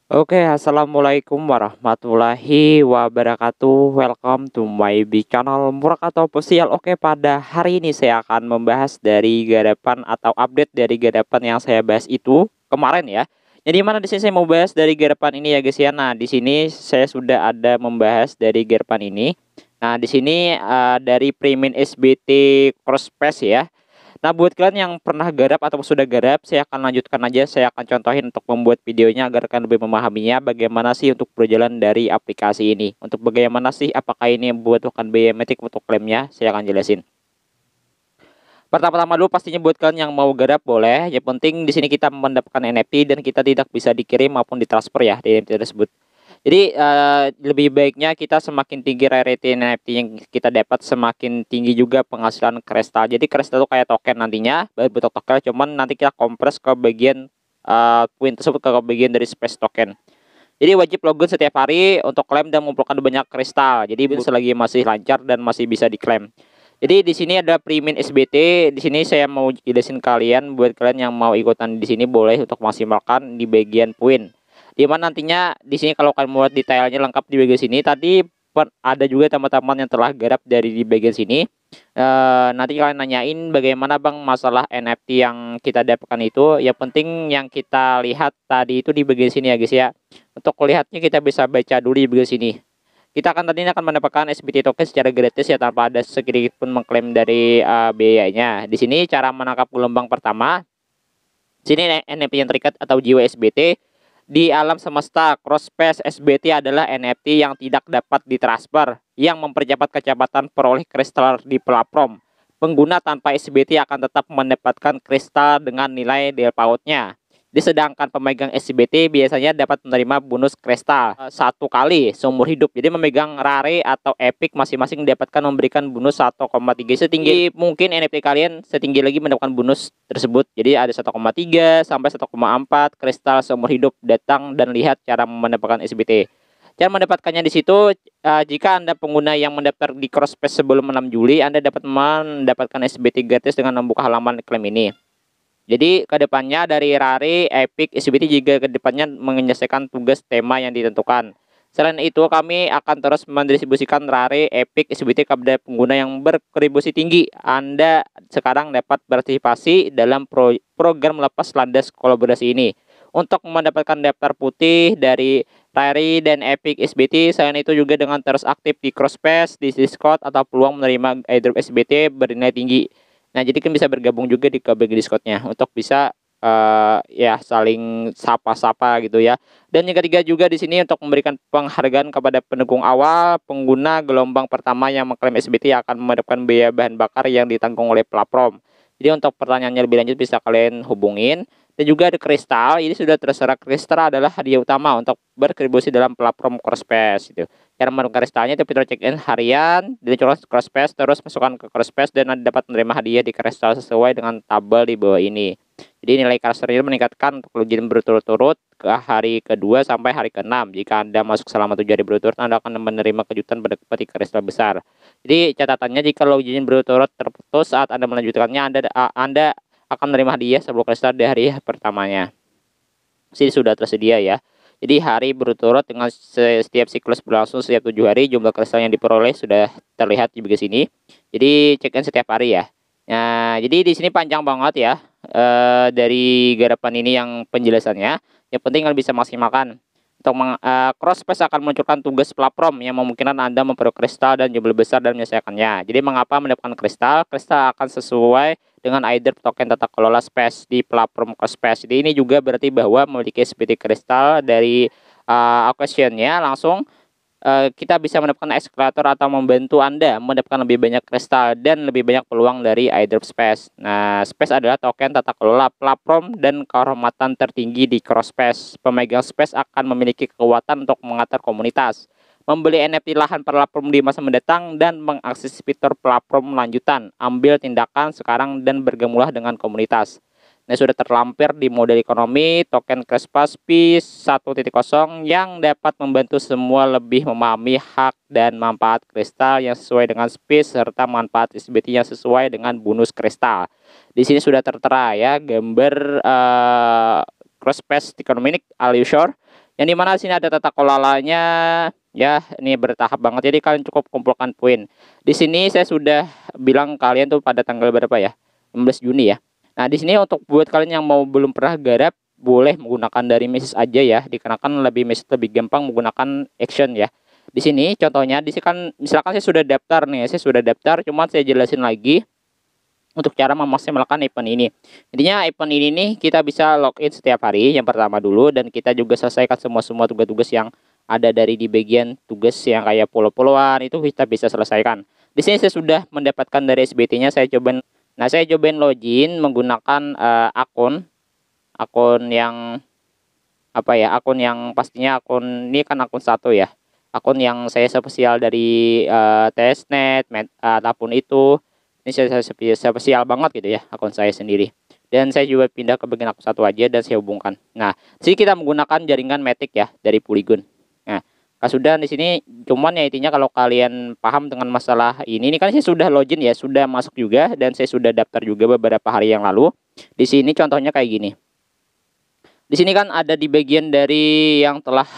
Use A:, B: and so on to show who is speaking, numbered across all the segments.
A: Oke, assalamualaikum warahmatullahi wabarakatuh. Welcome to my big channel Murak atau Official. Oke, pada hari ini saya akan membahas dari garapan atau update dari garapan yang saya bahas itu kemarin ya. Jadi mana di sini saya mau bahas dari garapan ini ya guys ya. Nah, di sini saya sudah ada membahas dari garapan ini. Nah, di sini dari Primin SBT Cross Pass ya. Nah, buat kalian yang pernah garap atau sudah garap, saya akan lanjutkan aja. Saya akan contohin untuk membuat videonya agar kalian lebih memahaminya bagaimana sih untuk berjalan dari aplikasi ini. Untuk bagaimana sih apakah ini membutuhkan biaya metik untuk klaimnya, saya akan jelasin. Pertama-tama dulu pastinya buat kalian yang mau garap boleh. Yang penting di sini kita mendapatkan NFT dan kita tidak bisa dikirim maupun ditransfer ya di NFT tersebut. Jadi lebih baiknya kita semakin tinggi rarity NFT yang kita dapat, semakin tinggi juga penghasilan kristal. Jadi kristal itu kayak token nantinya, bentuk token, cuman nanti kita kompres ke bagian koin tersebut ke bagian dari space token. Jadi wajib login setiap hari untuk klaim dan mengumpulkan banyak kristal. Jadi selagi masih lancar dan masih bisa diklaim. Jadi di sini ada Primin SBT. Di sini saya mau jelasin kalian, buat kalian yang mau ikutan di sini boleh untuk maksimalkan di bagian poin. Di mana nantinya di sini kalau kalian mau detailnya lengkap di bagian sini. Tadi ada juga teman-teman yang telah garap dari di bagian sini. Nanti kalian nanyain bagaimana bang masalah NFT yang kita dapatkan itu. Yang penting yang kita lihat tadi itu di bagian sini ya guys ya. Untuk lihatnya kita bisa baca dulu di bagian sini. Kita akan tadi akan mendapatkan SBT token secara gratis ya, tanpa ada sedikit pun mengklaim dari biayanya. Di sini cara menangkap gelombang pertama. Sini NFT yang terikat atau jiwa SBT. Di alam semesta, Crosspace SBT adalah NFT yang tidak dapat ditransfer, yang mempercepat kecepatan peroleh kristal di platform. Pengguna tanpa SBT akan tetap mendapatkan kristal dengan nilai defaultnya. Sedangkan pemegang SBT biasanya dapat menerima bonus kristal satu kali seumur hidup. Jadi memegang rare atau epic masing-masing dapatkan memberikan bonus 1,3 setinggi mungkin NFT kalian, setinggi lagi mendapatkan bonus tersebut. Jadi ada 1,3 sampai 1,4 kristal seumur hidup. Datang dan lihat cara mendapatkan SBT. Cara mendapatkannya di situ, jika Anda pengguna yang mendaftar di Crosspace sebelum 6 Juli, Anda dapat mendapatkan SBT gratis dengan membuka halaman klaim ini. Jadi kedepannya dari Rare, Epic, SBT juga kedepannya menyelesaikan tugas tema yang ditentukan. Selain itu kami akan terus mendistribusikan Rare, Epic, SBT kepada pengguna yang berkontribusi tinggi. Anda sekarang dapat berpartisipasi dalam program lepas landas kolaborasi ini. Untuk mendapatkan daftar putih dari Rare dan Epic SBT, selain itu juga dengan terus aktif di Crosspace, di Discord, atau peluang menerima airdrop SBT bernilai tinggi. Nah, jadi kan bisa bergabung juga di KBG Discord-nya untuk bisa ya saling sapa-sapa gitu ya. Dan yang ketiga juga di sini untuk memberikan penghargaan kepada pendukung awal, pengguna gelombang pertama yang mengklaim SBT akan mendapatkan biaya bahan bakar yang ditanggung oleh platform. Jadi untuk pertanyaannya lebih lanjut bisa kalian hubungin. Dan juga ada kristal, ini sudah terserah. Kristal adalah hadiah utama untuk berkontribusi dalam platform Crosspace gitu. Cara menemukan kristalnya itu fitur check-in harian, dicoba Crosspace, terus masukkan ke Crosspace dan Anda dapat menerima hadiah di kristal sesuai dengan tabel di bawah ini. Jadi nilai kasarnya meningkatkan untuk login berturut-turut ke hari kedua sampai hari ke-6. Jika Anda masuk selama 7 hari berturut, Anda akan menerima kejutan berdekat di kristal besar. Jadi catatannya jika login berturut terputus saat Anda melanjutkannya, Anda akan menerima hadiah 10 kristal di hari pertamanya. Sini sudah tersedia ya. Jadi hari berturut dengan setiap siklus berlangsung setiap 7 hari, jumlah kristal yang diperoleh sudah terlihat di bagian sini. Jadi check in setiap hari ya. Nah, jadi di sini panjang banget ya dari garapan ini yang penjelasannya. Yang penting kalian bisa maksimalkan. Untuk Crosspace akan meluncurkan tugas platform yang memungkinkan Anda memperoleh kristal dan jumlah besar dan menyelesaikannya. Jadi mengapa mendapatkan kristal? Kristal akan sesuai dengan airdrop token tata kelola space di platform Crosspace. Jadi ini juga berarti bahwa memiliki SBT kristal dari occasion-nya langsung kita bisa mendapatkan eskalator atau membantu Anda mendapatkan lebih banyak kristal dan lebih banyak peluang dari airdrop space. Nah, space adalah token tata kelola platform dan kehormatan tertinggi di Crosspace. Pemegang space akan memiliki kekuatan untuk mengatur komunitas, membeli NFT lahan platform di masa mendatang, dan mengakses fitur platform lanjutan. Ambil tindakan sekarang dan bergabunglah dengan komunitas. Nah, sudah terlampir di model ekonomi token Crosspace P1.0 yang dapat membantu semua lebih memahami hak dan manfaat kristal yang sesuai dengan space serta manfaat SBT yang sesuai dengan bonus kristal. Di sini sudah tertera ya gambar Crosspace Economic Allusion Yang dimana sini ada tata kelolanya, ya ini bertahap banget. Jadi kalian cukup kumpulkan poin. Di sini saya sudah bilang kalian tuh pada tanggal berapa ya? 16 Juni ya. Nah, di sini untuk buat kalian yang mau belum pernah garap, boleh menggunakan dari message aja ya, dikarenakan lebih message lebih gampang menggunakan action ya. Di sini contohnya, di sini kan misalkan saya sudah daftar nih, saya sudah daftar, cuman saya jelasin lagi untuk cara memaksimalkan event ini. Intinya event ini nih kita bisa login setiap hari yang pertama dulu, dan kita juga selesaikan semua tugas-tugas yang ada dari di bagian tugas yang kayak polo-poloan itu kita bisa selesaikan. Di sini saya sudah mendapatkan dari SBT-nya, saya cobain. Nah, saya cobain login menggunakan akun yang apa ya? Akun yang pastinya akun ini kan akun satu ya. Akun yang saya spesial dari testnet ataupun itu. Ini saya spesial banget gitu ya, akun saya sendiri. Dan saya juga pindah ke bagian akun satu aja dan saya hubungkan. Nah, sini kita menggunakan jaringan Matic ya dari Polygon. Nah, sudah di sini cuman ya intinya kalau kalian paham dengan masalah ini kan saya sudah login ya, sudah masuk juga dan saya sudah daftar juga beberapa hari yang lalu. Di sini contohnya kayak gini. Di sini kan ada di bagian dari yang telah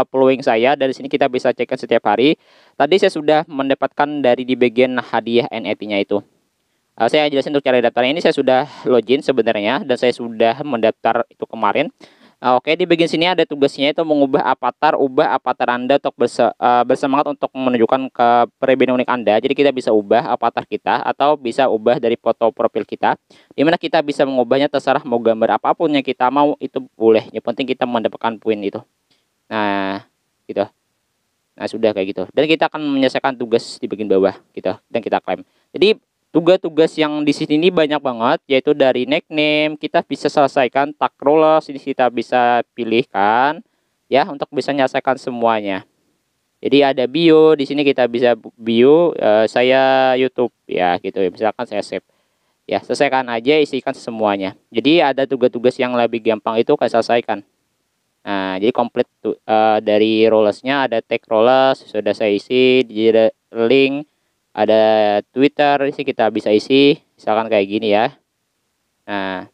A: following saya. Dari sini kita bisa cek setiap hari. Tadi saya sudah mendapatkan dari di bagian hadiah NFT-nya itu. Saya jelasin untuk cara daftarnya. Ini saya sudah login sebenarnya dan saya sudah mendaftar itu kemarin. Oke, di bagian sini ada tugasnya itu mengubah avatar, ubah avatar Anda untuk bersemangat untuk menunjukkan kepribadian unik Anda. Jadi kita bisa ubah avatar kita atau bisa ubah dari foto profil kita. Dimana kita bisa mengubahnya terserah mau gambar apapun yang kita mau itu boleh. Yang penting kita mendapatkan poin itu. Nah, gitu. Nah, sudah kayak gitu. Dan kita akan menyelesaikan tugas di bagian bawah gitu dan kita klaim. Jadi tugas-tugas yang di sini banyak banget, yaitu dari nickname kita bisa selesaikan, tag rollers ini kita bisa pilihkan ya untuk bisa menyelesaikan semuanya. Jadi ada bio, di sini kita bisa bio saya YouTube ya gitu ya. Misalkan saya save. Ya, selesaikan aja, isikan semuanya. Jadi ada tugas-tugas yang lebih gampang itu saya selesaikan. Nah, jadi komplit dari rollersnya ada tag rollers sudah saya isi, jadi link, ada Twitter sih kita bisa isi, misalkan kayak gini ya. Nah,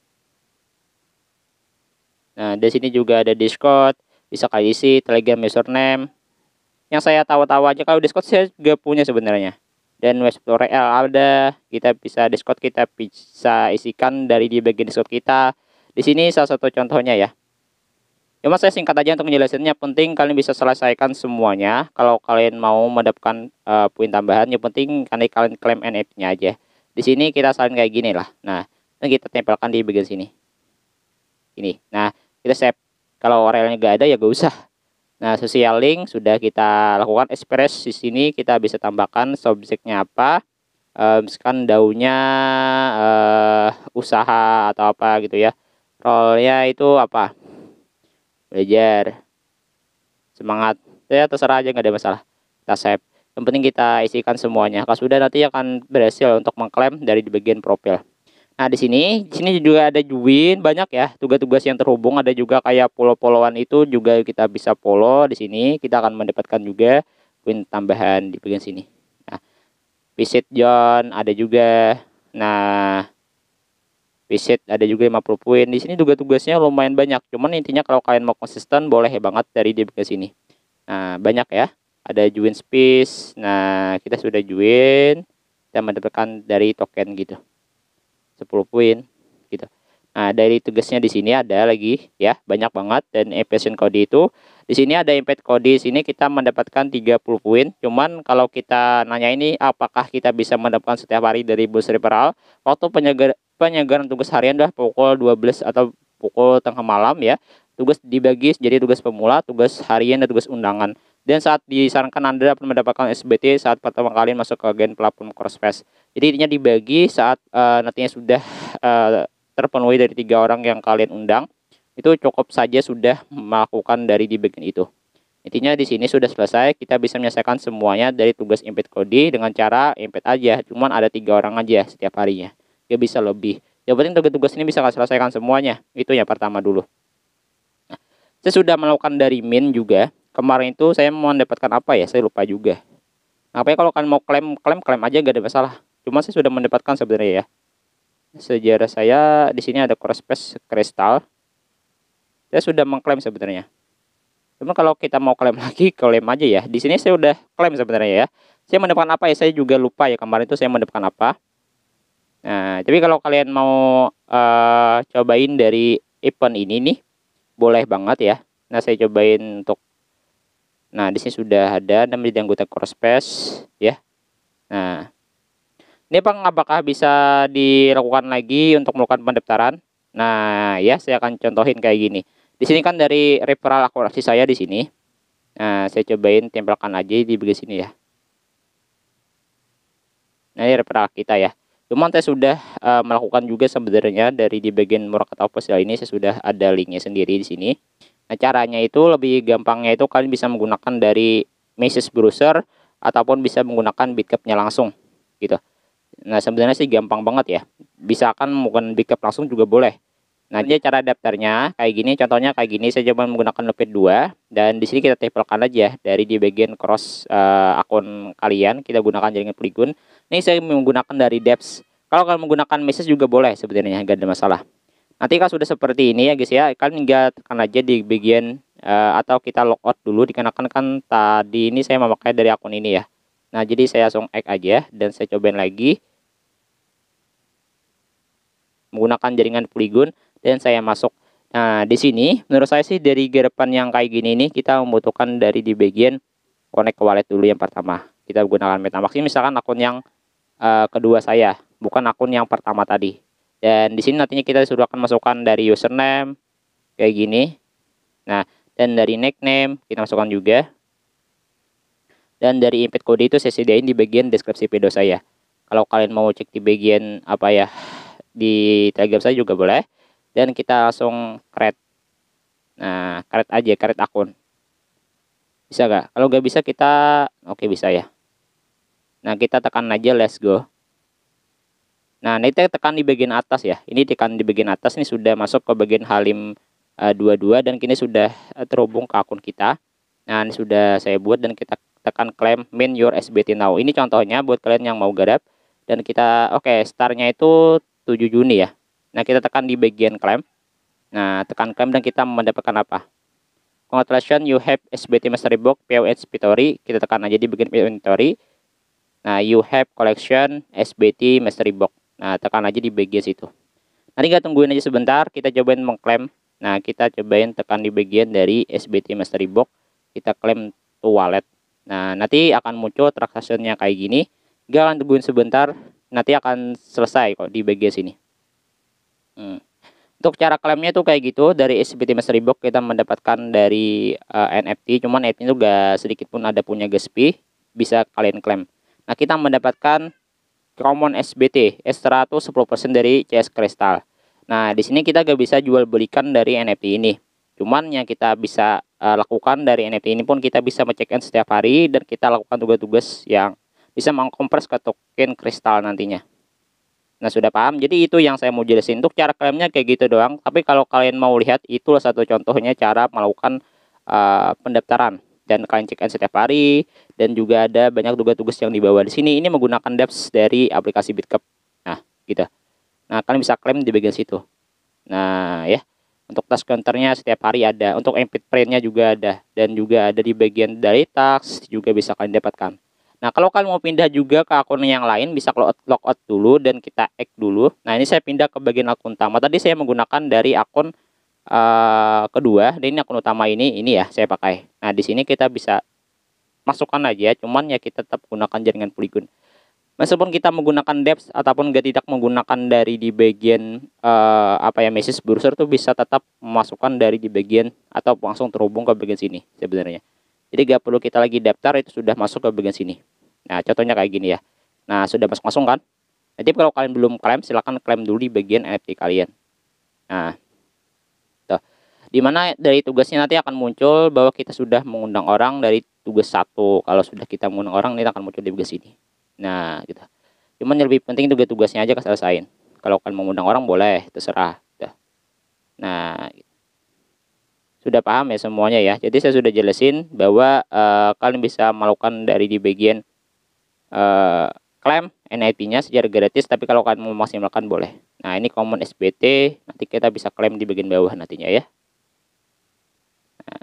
A: di sini juga ada Discord, bisa kalian isi, Telegram username. Yang saya tahu-tahu aja kalau Discord saya juga punya sebenarnya. Dan Web Explorer ada, kita bisa Discord kita bisa isikan dari di bagian Discord kita. Di sini salah satu contohnya ya. Cuma saya singkat aja untuk menjelaskannya, penting kalian bisa selesaikan semuanya. Kalau kalian mau mendapatkan poin tambahan, yang penting kalian klaim NFT-nya aja. Di sini kita salin kayak gini lah. Nah, dan kita tempelkan di bagian sini. Ini. Nah, kita save. Kalau relnya gak ada ya gak usah. Nah, social link sudah kita lakukan. Express di sini kita bisa tambahkan subjeknya apa. Misalkan daunnya usaha atau apa gitu ya. Role-nya itu apa? Belajar, semangat, ya terserah aja, nggak ada masalah. Kita save. Yang penting kita isikan semuanya. Kalau sudah nanti akan berhasil untuk mengklaim dari di bagian profil. Nah, di sini juga ada join, banyak ya tugas-tugas yang terhubung. Ada juga kayak follow-followan itu juga kita bisa follow di sini. Kita akan mendapatkan juga poin tambahan di bagian sini. Nah, visit John ada juga. Nah, visit ada juga 50 poin. Di sini juga tugasnya lumayan banyak. Cuman intinya kalau kalian mau konsisten boleh ya banget dari di bagian sini. Nah, banyak ya. Ada join space. Nah, kita sudah join. Kita mendapatkan dari token gitu. 10 poin gitu. Nah, dari tugasnya di sini ada lagi ya, banyak banget. Dan evasion kode itu di sini ada impact kode, di sini kita mendapatkan 30 poin. Cuman kalau kita nanya ini apakah kita bisa mendapatkan setiap hari dari boost referral, waktu penyegaran tugas harian dah pukul 12 atau pukul tengah malam ya. Tugas dibagi jadi tugas pemula, tugas harian, dan tugas undangan. Dan saat disarankan Anda dapat mendapatkan SBT saat pertama kali masuk ke gen platform Crossfest. Jadi intinya dibagi saat nantinya sudah terpenuhi dari 3 orang yang kalian undang. Itu cukup saja sudah melakukan dari di bagian itu. Intinya di sini sudah selesai, kita bisa menyelesaikan semuanya dari tugas embed kode dengan cara embed aja. Cuman ada 3 orang aja setiap harinya. Ya bisa lebih. Yang penting tugas-tugas ini bisa selesaikan semuanya. Itu yang pertama dulu. Nah, saya sudah melakukan dari min juga. Kemarin itu saya mau mendapatkan apa ya? Saya lupa juga. Nah, apa ya kalau kalian mau klaim aja gak ada masalah. Cuma saya sudah mendapatkan sebenarnya ya. Sejarah saya di sini ada Crossfest Crystal. Saya sudah mengklaim sebenarnya. Cuma kalau kita mau klaim lagi, klaim aja ya. Di sini saya udah klaim sebenarnya ya. Saya mendapatkan apa ya? Saya juga lupa ya kemarin itu saya mendapatkan apa. Nah, tapi kalau kalian mau cobain dari event ini nih, boleh banget ya. Nah, saya cobain untuk. Nah, di sini sudah ada namanya anggota Crosspace ya. Nah, ini apakah bisa dilakukan lagi untuk melakukan pendaftaran? Nah, ya saya akan contohin kayak gini. Di sini kan dari referral akuntansi saya di sini. Nah, saya cobain tempelkan aja di bagian sini ya. Nah, ini referral kita ya. Cuman saya sudah melakukan juga sebenarnya dari di bagian Murakataa Official ini saya sudah ada linknya sendiri di sini. Nah, caranya itu lebih gampangnya itu kalian bisa menggunakan dari message browser ataupun bisa menggunakan Bitcup-nya langsung gitu. Nah, sebenarnya sih gampang banget ya. Bisa kan menggunakan Bitcup langsung juga boleh. Nah, jadi cara daftarnya kayak gini, contohnya kayak gini, saya coba menggunakan Notepad 2 dan di sini kita tempelkan aja dari di bagian cross akun kalian, kita gunakan jaringan Polygon. Ini saya menggunakan dari Depps. Kalau kalian menggunakan message juga boleh sebenarnya, nggak ada masalah. Nanti kalau sudah seperti ini ya guys ya, kalian tinggal tekan aja di bagian atau kita logout dulu dikarenakan kan tadi ini saya memakai dari akun ini ya. Nah, jadi saya langsung add aja dan saya cobain lagi menggunakan jaringan Polygon dan saya masuk. Nah, di sini menurut saya sih dari garapan yang kayak gini nih kita membutuhkan dari di bagian connect ke wallet dulu yang pertama. Kita gunakan MetaMask ini misalkan akun yang kedua saya, bukan akun yang pertama tadi. Dan di sini nantinya kita sudah akan masukkan dari username kayak gini. Nah, dan dari nickname kita masukkan juga. Dan dari embed kode itu saya sediain di bagian deskripsi video saya. Kalau kalian mau cek di bagian apa ya di Telegram saya juga boleh. Dan kita langsung create. Nah, create aja, create akun. Bisa nggak? Kalau nggak bisa kita, oke bisa ya. Nah, kita tekan aja let's go. Nah, ini kita tekan di bagian atas ya. Ini tekan di bagian atas, ini sudah masuk ke bagian Halim 22 dan kini sudah terhubung ke akun kita. Nah, ini sudah saya buat dan kita tekan claim main your SBT now. Ini contohnya buat kalian yang mau garap. Dan kita, oke, startnya itu 7 Juni ya. Nah, kita tekan di bagian claim. Nah, tekan claim dan kita mendapatkan apa? Congratulations, you have SBT Mystery Box POH Pitori. Kita tekan aja di bagian inventory. Nah, you have collection SBT Mystery Box. Nah, tekan aja di bagian situ. Nanti kita tungguin aja sebentar, kita cobain mengklaim. Nah, kita cobain tekan di bagian dari SBT Mystery Box. Kita klaim to wallet. Nah, nanti akan muncul transaksinya kayak gini. Jangan tungguin sebentar, nanti akan selesai kok di bagian sini. Untuk cara klaimnya tuh kayak gitu, dari SBT Mystery Box kita mendapatkan dari NFT, cuman NFT itu gak sedikit pun ada punya gas fee, bisa kalian klaim. Nah, kita mendapatkan common SBT S100 10% dari CS Crystal. Nah, di sini kita gak bisa jual belikan dari NFT ini. Cuman yang kita bisa lakukan dari NFT ini pun kita bisa ngecek setiap hari dan kita lakukan tugas-tugas yang bisa mengkompres ke token kristal nantinya. Nah, sudah paham? Jadi itu yang saya mau jelasin. Untuk cara klaimnya kayak gitu doang. Tapi kalau kalian mau lihat, itulah satu contohnya cara melakukan pendaftaran. Dan kalian cek setiap hari. Dan juga ada banyak tugas-tugas yang dibawa di sini. Ini menggunakan dApps dari aplikasi Bitcup. Nah, gitu. Nah, kalian bisa klaim di bagian situ. Nah, ya. Untuk task counternya setiap hari ada. Untuk embed printnya juga ada. Dan juga ada di bagian dari task juga bisa kalian dapatkan. Nah, kalau kalian mau pindah juga ke akun yang lain, bisa logout dulu dan kita add dulu. Nah, ini saya pindah ke bagian akun utama. Tadi saya menggunakan dari akun kedua, dan ini akun utama ini ya saya pakai. Nah, di sini kita bisa masukkan aja, cuman ya kita tetap gunakan jaringan Polygon. Meskipun kita menggunakan Depps ataupun tidak menggunakan dari di bagian apa ya message browser tuh bisa tetap memasukkan dari di bagian atau langsung terhubung ke bagian sini sebenarnya. Jadi gak perlu kita lagi daftar, itu sudah masuk ke bagian sini. Nah, contohnya kayak gini ya. Nah, sudah masuk kan? Jadi kalau kalian belum klaim, silahkan klaim dulu di bagian NFT kalian. Nah, tuh. Dimana dari tugasnya nanti akan muncul bahwa kita sudah mengundang orang dari tugas 1. Kalau sudah kita mengundang orang, ini akan muncul di bagian sini. Nah, gitu. Cuman yang lebih penting tugas-tugasnya aja selesaiin. Kalau kalian mengundang orang boleh, terserah. Tuh. Nah, gitu. Sudah paham ya semuanya ya. Jadi saya sudah jelasin bahwa kalian bisa melakukan dari di bagian klaim NFT-nya secara gratis, tapi kalau kalian mau memaksimalkan boleh. Nah, ini common SBT, nanti kita bisa klaim di bagian bawah nantinya ya. Nah,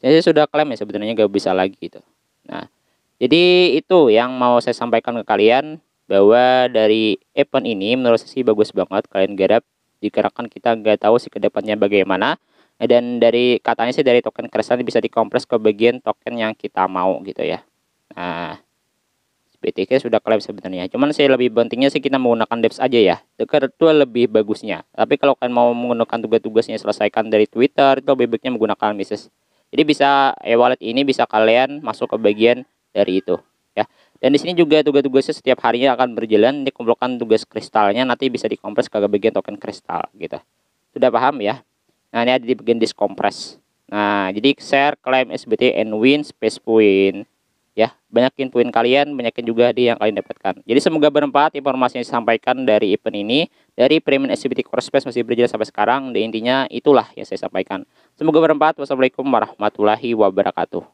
A: Saya sudah klaim ya sebenarnya nggak bisa lagi gitu. Nah, jadi itu yang mau saya sampaikan ke kalian, bahwa dari event ini menurut saya sih bagus banget kalian garap, dikarenakan kita nggak tahu sih kedepannya bagaimana. Dan dari katanya sih dari token kristal bisa dikompres ke bagian token yang kita mau gitu ya. Nah, BTK sudah klaim sebenarnya. Cuman saya lebih pentingnya sih kita menggunakan Depps aja ya. Itu lebih bagusnya. Tapi kalau kalian mau menggunakan tugas-tugasnya selesaikan dari Twitter, itu lebih baiknya menggunakan Mrs. Jadi bisa e-wallet ini bisa kalian masuk ke bagian dari itu ya. Dan di sini juga tugas-tugasnya setiap harinya akan berjalan, dikumpulkan tugas kristalnya nanti bisa dikompres ke bagian token kristal gitu. Sudah paham ya? Nah, ini ada di bagian discompres. Nah, jadi share, claim SBT and win space point. Ya, banyakin poin kalian, banyakin juga hadiah yang kalian dapatkan. Jadi semoga bermanfaat informasi yang disampaikan dari event ini, dari Premium SBT Core Space masih berjalan sampai sekarang. Dan intinya itulah yang saya sampaikan. Semoga bermanfaat. Wassalamualaikum warahmatullahi wabarakatuh.